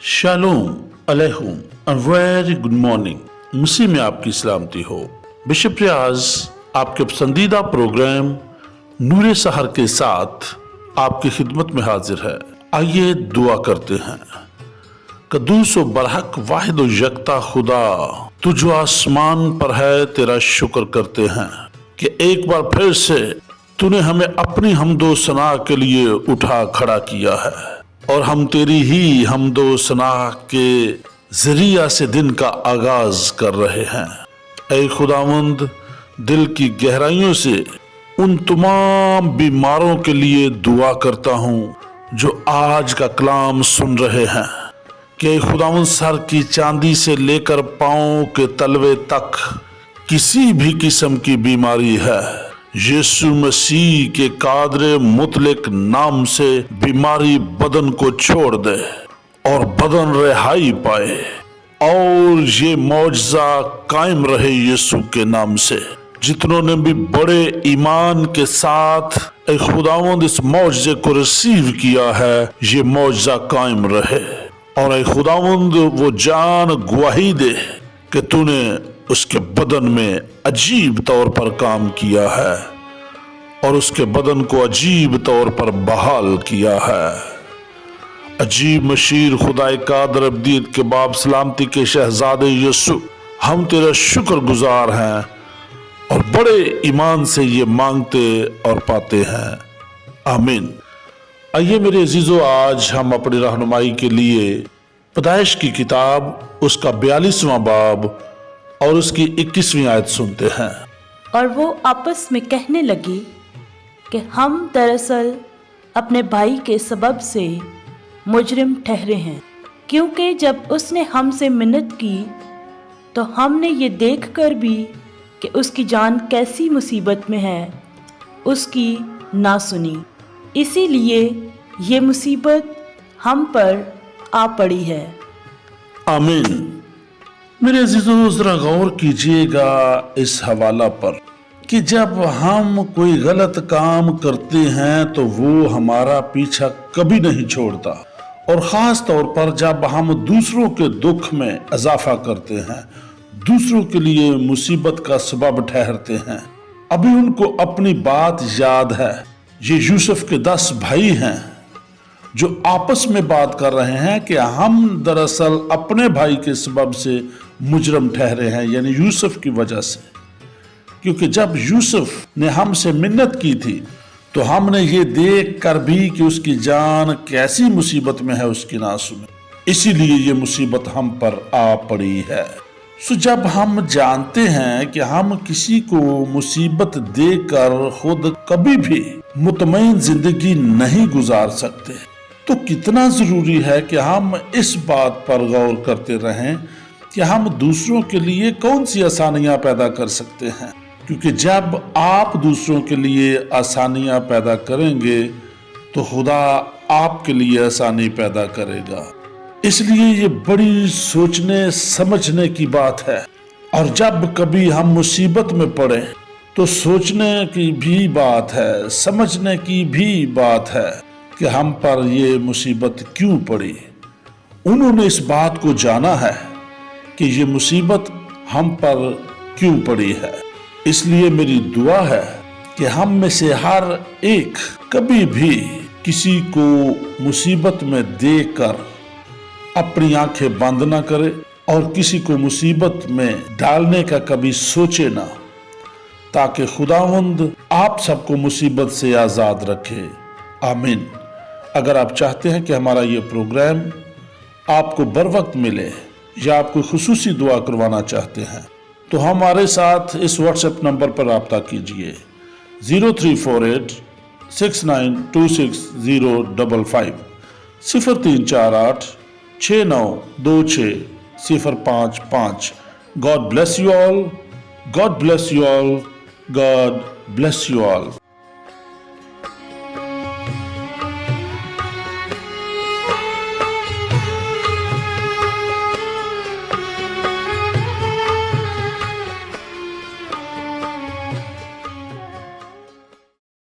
Shalom अलैकुम and very good morning. मसीह में आपकी सलामती हो। बिशप रियाज आपके पसंदीदा प्रोग्राम नूरे सहर के साथ आपकी खिदमत में हाजिर है। आइए दुआ करते हैं। कदूस व बरहक वाहिद व यकता खुदा, तू जो आसमान पर है, तेरा शुक्र करते हैं कि एक बार फिर से तूने हमें अपनी हमदो सना के लिए उठा खड़ा किया है और हम तेरी ही हमदो सना के जरिया से दिन का आगाज कर रहे हैं। ऐ खुदावंद, दिल की गहराइयों से उन तमाम बीमारों के लिए दुआ करता हूँ जो आज का कलाम सुन रहे हैं कि खुदावंद सर की चांदी से लेकर पांव के तलवे तक किसी भी किस्म की बीमारी है, यीशु मसीह के कादरे मुतलक नाम से बीमारी बदन को छोड़ दे और बदन रिहाई पाए और ये मौजज़ा कायम रहे यीशु के नाम से। जितनों ने भी बड़े ईमान के साथ ए खुदावंद इस मौजज़े को रिसीव किया है, ये मौजज़ा कायम रहे और ए खुदावंद वो जान गवाही दे कि तूने उसके बदन में अजीब तौर पर काम किया है और उसके बदन को अजीब तौर पर बहाल किया है। अजीब मशीर खुदाए कादर अब्दीद के बाप सलामती के शहजादे यीशु, हम तेरा शुक्र गुजार हैं और बड़े ईमान से ये मांगते और पाते हैं, आमीन। आइए मेरे अजीजों, आज हम अपनी रहनुमाई के लिए पैदाइश की किताब उसका 42वां बाब और उसकी 21वीं आयत सुनते हैं। और वो आपस में कहने लगी कि हम दरअसल अपने भाई के सबब से मुजरिम ठहरे हैं, क्योंकि जब उसने हमसे मिन्नत की तो हमने ये देखकर भी कि उसकी जान कैसी मुसीबत में है, उसकी ना सुनी। इसीलिए ये मुसीबत हम पर आ पड़ी है। आमीन। मेरे अजीजों, जरा गौर कीजिएगा इस हवाला पर कि जब हम कोई गलत काम करते हैं तो वो हमारा पीछा कभी नहीं छोड़ता, और ख़ास तौर पर जब हम दूसरों के दुख में इजाफा करते हैं, दूसरों के लिए मुसीबत का सबब ठहरते हैं। अभी उनको अपनी बात याद है। ये यूसुफ के 10 भाई हैं जो आपस में बात कर रहे हैं कि हम दरअसल अपने भाई के सबब से मुजरम ठहरे हैं, यानी यूसुफ की वजह से। क्योंकि जब यूसुफ ने हमसे मिन्नत की थी तो हमने ये देख कर भी कि उसकी जान कैसी मुसीबत में है, उसकी ना सुने, इसीलिए ये मुसीबत हम पर आ पड़ी है। सो जब हम जानते हैं कि हम किसी को मुसीबत देकर खुद कभी भी मुतमईन जिंदगी नहीं गुजार सकते, तो कितना जरूरी है कि हम इस बात पर गौर करते रहें कि हम दूसरों के लिए कौन सी आसानियां पैदा कर सकते हैं। क्योंकि जब आप दूसरों के लिए आसानियां पैदा करेंगे तो खुदा आपके लिए आसानी पैदा करेगा। इसलिए ये बड़ी सोचने समझने की बात है, और जब कभी हम मुसीबत में पड़े तो सोचने की भी बात है, समझने की भी बात है कि हम पर ये मुसीबत क्यों पड़ी। उन्होंने इस बात को जाना है कि ये मुसीबत हम पर क्यों पड़ी है। इसलिए मेरी दुआ है कि हम में से हर एक कभी भी किसी को मुसीबत में देखकर अपनी आंखें बंद ना करे और किसी को मुसीबत में डालने का कभी सोचे ना, ताकि खुदावंद आप सबको मुसीबत से आज़ाद रखे, आमीन। अगर आप चाहते हैं कि हमारा ये प्रोग्राम आपको बर वक्त मिले या आप कोई खुसूसी दुआ करवाना चाहते हैं तो हमारे साथ इस व्हाट्सएप नंबर पर राब्ता कीजिए 0348 6926 055 0348 6926 055। God bless you all. God bless you all. God bless you all.